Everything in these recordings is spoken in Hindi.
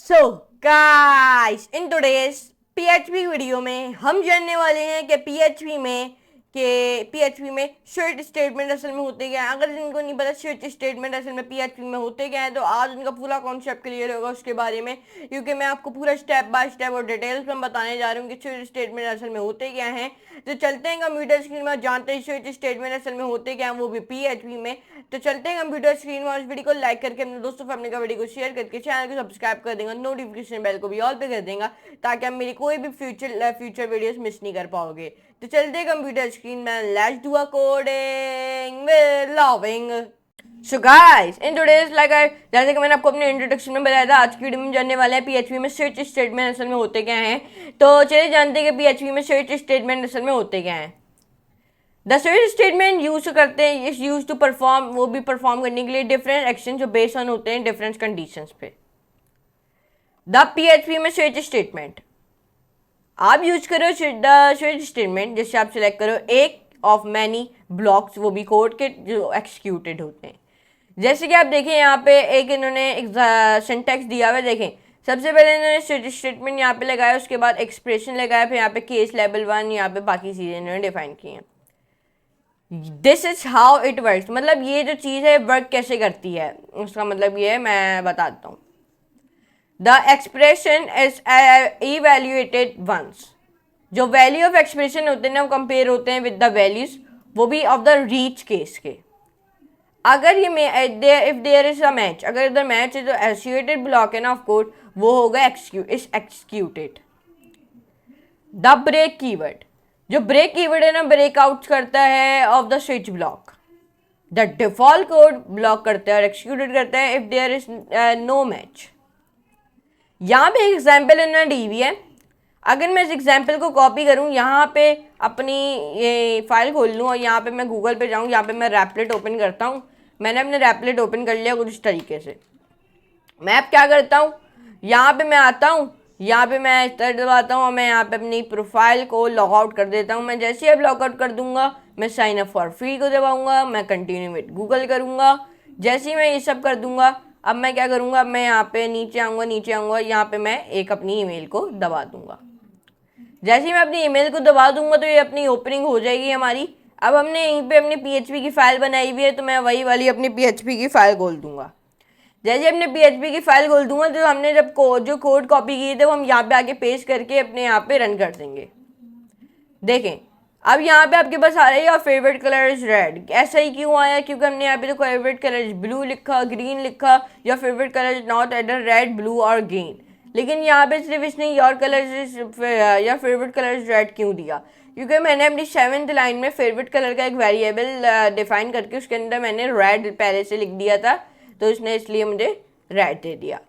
So guys, in today's PHP video में हम जानने वाले हैं कि पीएचपी में स्विच स्टेटमेंट असल में होते क्या हैं। अगर जिनको नहीं पता स्विच स्टेटमेंट असल में पीएचपी में होते क्या हैं, तो आज उनका पूरा कॉन्सेप्ट क्लियर होगा उसके बारे में, क्योंकि मैं आपको पूरा स्टेप बाय स्टेप और डिटेल्स में बताने जा रहा हूँ कि स्विच स्टेटमेंट असल में होते क्या हैं। तो चलते हैं कंप्यूटर स्क्रीन में, जानते हैं स्विच स्टेटमेंट असल में होते क्या हैं, वो भी पीएचपी में। तो चलते हैं कंप्यूटर स्क्रीन में, और इस वीडियो को लाइक करके अपने दोस्तों फैमिली का वीडियो को शेयर करके चैनल को सब्सक्राइब कर देंगे, नोटिफिकेशन बेल को भी ऑल पे कर देंगे, ताकि आप मेरी कोई भी फ्यूचर वीडियोस मिस नहीं कर पाओगे। तो चलते हैं कंप्यूटर स्क्रीन में, let's do a coding with loving. So guys, in today's जैसे कि मैंने आपको अपने इंट्रोडक्शन में बताया था, आज की वीडियो में जानने वाले हैं पीएचपी में स्विच स्टेटमेंट असल में होते क्या हैं। तो चलिए जानते हैं कि पीएचपी में स्विच स्टेटमेंट असल में होते क्या हैं। द स्विच स्टेटमेंट यूज करते हैं, इस यूज टू परफॉर्म, वो भी परफॉर्म करने के लिए डिफरेंट एक्शन जो बेस्ड ऑन होते हैं डिफरेंट कंडीशंस पे। द पीएचपी में स्विच स्टेटमेंट आप यूज करो द स्विच स्टेटमेंट, जैसे आप सिलेक्ट करो एक ऑफ मैनी ब्लॉक्स, वो भी कोड के जो एक्सिक्यूटेड होते हैं। जैसे कि आप देखें यहाँ पे एक इन्होंने सिंटैक्स दिया हुआ है। देखें, सबसे पहले इन्होंने स्विच स्टेटमेंट यहाँ पे लगाया, उसके बाद एक्सप्रेशन लगाया, फिर यहाँ पे केस लेवल 1, यहाँ पे बाकी चीज़ें इन्होंने डिफाइन की हैं। This is how it work, मतलब ये जो चीज़ है वर्क कैसे करती है, उसका मतलब ये है, मैं बताता हूँ। The expression is evaluated once, जो वैल्यू ऑफ एक्सप्रेशन होते हैं ना, वो कंपेयर होते हैं विद द वैल्यूज, वो भी ऑफ द रीच केस के। अगर ये if there is a match, अगर इधर मैच है, तो एसोसिएटेड ब्लॉक है ना ऑफ कोड, वो होगा एक्सक्यूटेड। द ब्रेक कीवर्ड, जो ब्रेक कीवर्ड है ना, ब्रेक आउट करता है of the switch block. The default code block करता है और एक्सिक्यूटेड करता है if there is no match. यहाँ पे एक एग्जाम्पल इन्होंने दी हुई है। अगर मैं इस एग्जाम्पल को कॉपी करूँ, यहाँ पे अपनी ये फाइल खोल लूँ और यहाँ पे मैं गूगल पे जाऊँ, यहाँ पे मैं रैपलेट ओपन करता हूँ। मैंने अपने रैपलेट ओपन कर लिया कुछ इस तरीके से। मैं अब क्या करता हूँ, यहाँ पे मैं आता हूँ, यहाँ पे मैं इस तरह दबाता हूँ और मैं यहाँ पे अपनी प्रोफाइल को लॉग आउट कर देता हूँ। मैं जैसे ही अब लॉग आउट कर दूंगा, मैं साइन अप फॉर फ्री को दबाऊंगा, मैं कंटिन्यू विद गूगल करूँगा। जैसे ही मैं ये सब कर दूंगा, अब मैं क्या करूँगा, अब मैं यहाँ पे नीचे आऊँगा, यहाँ पे मैं एक अपनी ईमेल को दबा दूंगा। जैसे ही मैं अपनी ईमेल को दबा दूंगा, तो ये अपनी ओपनिंग हो जाएगी हमारी। अब हमने यहीं पे अपनी पीएचपी की फाइल बनाई हुई है, तो मैं वही वाली अपनी पीएचपी की फाइल खोल दूंगा। जैसे अपने पीएचपी की फाइल खोल दूंगा, तो हमने जब जो कोड कॉपी किए थे, वो हम यहाँ पे आके पेस्ट करके अपने यहाँ पे रन कर देंगे। देखें, अब यहाँ पे आपके पास आ रहा है your favourite colour is red. ऐसा ही क्यों आया, क्योंकि हमने यहाँ पे तो फेवरेट कलर इज ब्लू लिखा, ग्रीन लिखा, your favourite colour is not adder red, blue और ग्रीन। लेकिन यहाँ पे सिर्फ इसने योर कलर इज या फेवरेट कलर इज रेड क्यों दिया, क्योंकि मैंने अपनी 7th लाइन में फेवरेट कलर का एक वेरिएबल डिफाइन करके उसके अंदर मैंने रेड पहले से लिख दिया था, तो इसने इसलिए मुझे रेड दे दिया।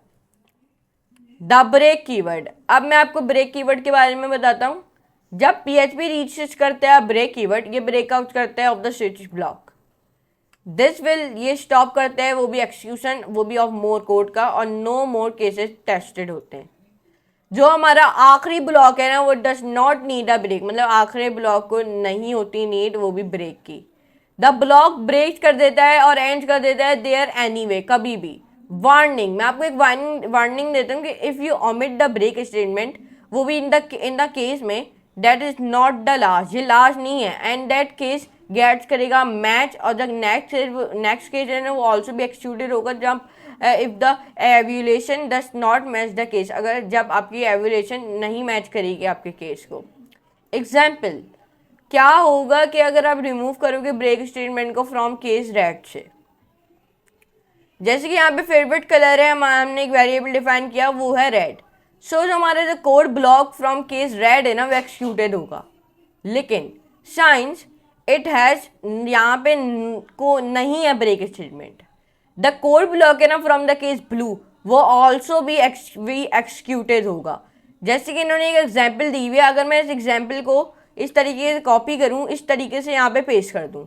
द ब्रेक कीवर्ड, अब मैं आपको ब्रेक कीवर्ड के बारे में बताता हूँ। जब पीएचपी रीच करता है ब्रेक कीवर्ड, ये ब्रेकआउट करता है of the switch block. This will, ये स्टॉप करता है, वो भी एक्सक्यूशन, वो भी ऑफ मोर कोड का, और नो मोर केसेस टेस्टेड होते हैं। जो हमारा आखिरी ब्लॉक है ना, वो does not need a break, मतलब आखिरी ब्लॉक को नहीं होती नीड वो भी ब्रेक की। द ब्लॉक ब्रेक कर देता है और एंड कर देता है देयर एनीवे, कभी भी। वार्निंग, मैं आपको एक वार्निंग देता हूँ कि if you omit the break statement, वो भी इन द केस में that is not the last, ये लास्ट नहीं है, एंड दैट केस गेट्स करेगा मैच, और द नेक्स्ट केस है ना, वो ऑल्सो भी एक्सिक्यूटेड होगा जब if the evaluation does not match the case, अगर जब आपकी एवल्यूएशन नहीं मैच करेगी आपके केस को। एग्जाम्पल क्या होगा कि अगर आप रिमूव करोगे ब्रेक स्टेटमेंट को फ्रॉम केस रेड से, जैसे कि यहाँ पे फेवरेट कलर है, हमने एक वेरिएबल डिफाइन किया, वो है रेड। सो जो हमारा जो code block from case red है ना, वो एक्सिक्यूटेड होगा। लेकिन साइंस इट हैज, यहाँ पे को नहीं है break statement. The code block है ना फ्रॉम द केस ब्लू, वो ऑल्सो भी एक्सिक्यूटेड होगा। जैसे कि इन्होंने एक एग्जाम्पल दी हुई है, अगर मैं इस एग्जाम्पल को इस तरीके से कॉपी करूँ, इस तरीके से यहाँ पे पेस्ट कर दूँ,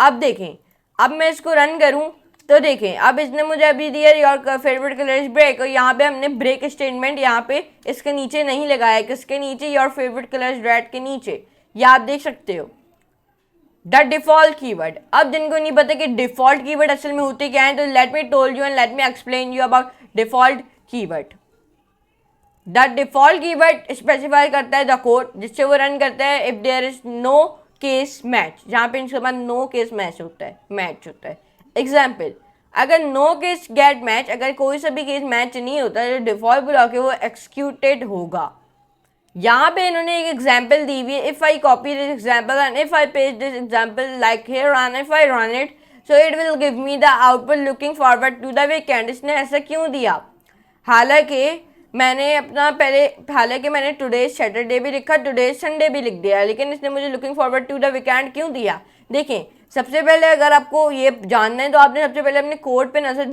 अब देखें, अब मैं इसको रन करूँ, तो देखें, अब इसने मुझे अभी दिया your favourite colour is break, और यहाँ पे हमने ब्रेक स्टेटमेंट यहाँ पे इसके नीचे नहीं लगाया, किसके नीचे, your favourite colour is red के नीचे, ये आप देख सकते हो। द डिफॉल्ट कीवर्ड, अब जिनको नहीं पता कि डिफॉल्ट कीवर्ड असल में होते क्या है, तो let me told you and let me explain you about default keyword. The default keyword specify करता है द कोड जिससे वो रन करता है if there is no case match, जहाँ पे इनके बाद नो केस मैच होता है। एग्जाम्पल, अगर नो केस गेट मैच, अगर कोई सा भी केस मैच नहीं होता जो डिफॉल्ट ब्लॉक है वो एक्सिक्यूटेड होगा। यहाँ पे इन्होंने एक एग्जाम्पल दी हुई है, if I copy this example and if I paste this example like here and if I run it so it will give me the output looking forward to the weekend. इसने ऐसा क्यों दिया? हालांकि मैंने टुडे सैटरडे भी लिखा, टुडे संडे भी लिख दिया, लेकिन इसने मुझे looking forward to the weekend क्यों दिया? देखें, सबसे पहले अगर आपको ये जानना है तो आपने सबसे पहले अपने कोड पे नजर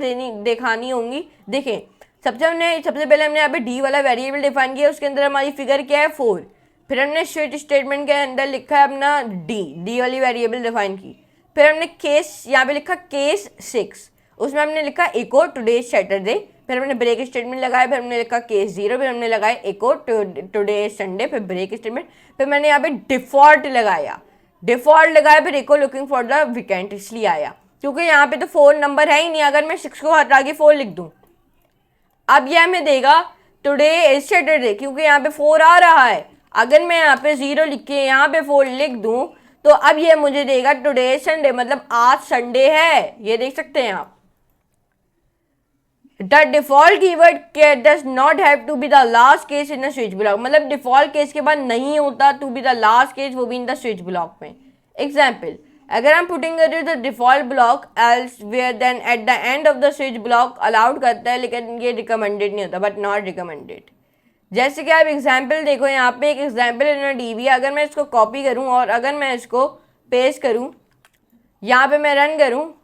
दिखानी होंगी। देखें, सबसे पहले हमने यहाँ पे डी वाला वेरिएबल डिफाइन किया, उसके अंदर हमारी फिगर क्या है 4। फिर हमने स्विच स्टेटमेंट के अंदर लिखा है अपना डी वाली वेरिएबल डिफाइन की। फिर हमने केस यहाँ पे लिखा केस 6, उसमें हमने लिखा इको टुडे सैटरडे। फिर हमने ब्रेक स्टेटमेंट लगाया, फिर हमने लिखा केस 0, फिर हमने लगाया इको टुडे संडे, फिर ब्रेक स्टेटमेंट, फिर मैंने यहाँ पे डिफॉल्ट लगाया, फिर echo looking for the weekend इसलिए आया क्योंकि यहाँ पे तो 4 नंबर है ही नहीं। अगर मैं 6 को हटा के 4 लिख दूँ, अब यह हमें देगा टुडे इज सैटरडे क्योंकि यहाँ पे 4 आ रहा है। अगर मैं यहाँ पे 0 लिख के यहाँ पे 4 लिख दूँ तो अब ये मुझे देगा टुडे संडे, मतलब आज संडे है। ये देख सकते हैं आप। The default keyword does not have to be the last case in the switch block, मतलब डिफॉल्ट केस के बाद नहीं होता to be the last case, वो भी इन द स्विच ब्लॉक में। एग्जाम्पल, अगर हम putting the default block elsewhere than at the end of the switch block allowed करता है, लेकिन ये रिकमेंडेड नहीं होता, बट नॉट रिकमेंडेड। जैसे कि आप एग्जाम्पल देखो, यहाँ पे एक एग्जाम्पल इन्होंने दी हुई है। अगर मैं इसको कॉपी करूँ और अगर मैं इसको पेस्ट करूँ, यहाँ पे मैं रन करूँ,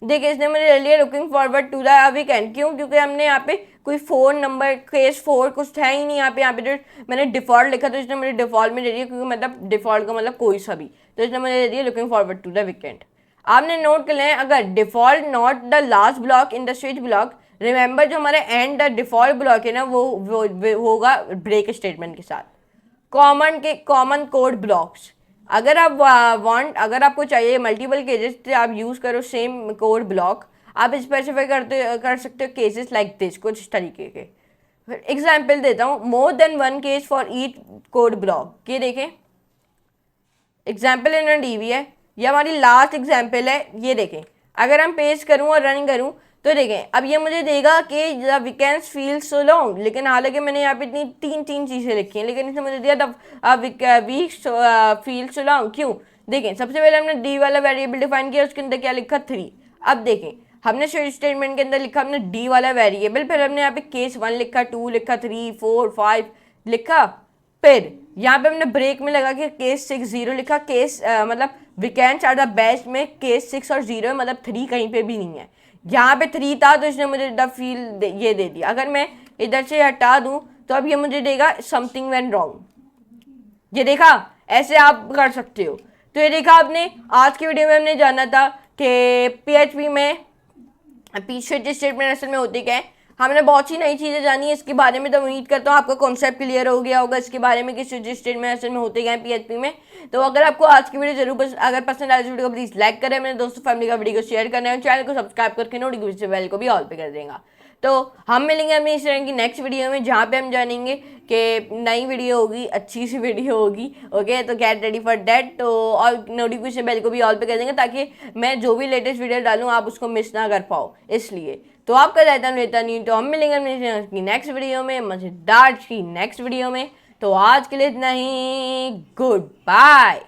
देखिए इसने मुझे ले लिया looking forward to the weekend. क्यों? क्योंकि हमने यहाँ पे कोई 4 नंबर केस 4 कुछ है ही नहीं यहाँ पे जो मैंने डिफॉल्ट लिखा तो इसने मुझे डिफॉल्ट में दे दिया, क्योंकि मतलब डिफॉल्ट का मतलब कोई सा भी, तो इसने मुझे दे दिया looking forward to the weekend. आपने नोट कर लें, अगर default not the last block in the switch block, remember जो हमारा एंड द डिफॉल्ट ब्लॉक है ना वो होगा ब्रेक स्टेटमेंट के साथ। कॉमन कोड ब्लॉक्स, अगर आप अगर आपको चाहिए मल्टीपल केसेस तो आप यूज़ करो सेम कोड ब्लॉक। आप स्पेसिफाई कर सकते हो केसेस लाइक दिस, कुछ इस तरीके के। एग्जाम्पल देता हूँ, more than 1 case for each code block. ये देखें एग्जाम्पल इन्होंने दी हुई है, ये हमारी लास्ट एग्जाम्पल है। ये देखें, अगर हम पेस्ट करूँ और रन करूँ तो देखें अब ये मुझे देगा कि the weekends feel so long, लेकिन हालांकि मैंने यहाँ पे इतनी तीन चीज़ें लिखी हैं, लेकिन इसने मुझे दिया the weak feel so long. क्यों? देखें, सबसे पहले हमने डी वाला वेरिएबल डिफाइन किया, उसके अंदर क्या लिखा 3। अब देखें, हमने स्विच स्टेटमेंट के अंदर लिखा हमने डी वाला वेरिएबल, फिर हमने यहाँ पे केस 1 लिखा, 2 लिखा, 3 4 5 लिखा, फिर यहाँ पे हमने ब्रेक में लगा के केस 6 0 लिखा। केस मतलब वीकेंड्स आर द बेस्ट में केस 6 और 0 मतलब 3 कहीं पे भी नहीं है। यहाँ पे 3 था तो इसने मुझे द फील ये दे दिया। अगर मैं इधर से हटा दूँ तो अब ये मुझे देगा समथिंग वेंट रॉन्ग। ये देखा, ऐसे आप कर सकते हो। तो ये देखा आपने, आज की वीडियो में हमने जाना था कि PHP में स्विच स्टेटमेंट असल में होती क्या है। हमने बहुत सी नई चीज़ें जानी है इसके बारे में, तो उम्मीद करता हूँ आपका कॉन्सेप्ट क्लियर हो गया होगा इसके बारे में कि स्विच स्टेटमेंट असल में होते क्या है PHP में। तो अगर आपको आज की वीडियो जरूर अगर पसंद आए इस वीडियो को प्लीज़ लाइक करें, मेरे दोस्तों फैमिली का वीडियो को शेयर करना है, चैनल को सब्सक्राइब करके नोटिफिकेशन बेल को भी ऑल पे कर देगा। तो हम मिलेंगे अपनी इस तरह की नेक्स्ट वीडियो में, जहाँ पे हम जानेंगे कि नई वीडियो होगी, अच्छी सी वीडियो होगी। ओके, तो गेट रेडी फॉर दैट। तो और नोटिफिकेशन बेल को भी ऑल पे कर देंगे ताकि मैं जो भी लेटेस्ट वीडियो डालूँ आप उसको मिस ना कर पाओ, इसलिए। तो आपका रहता नहीं, तो हम मिलेंगे अपनी नेक्स्ट वीडियो में, मजेदार की नेक्स्ट वीडियो में। तो आज के लिए इतना ही, गुड बाय।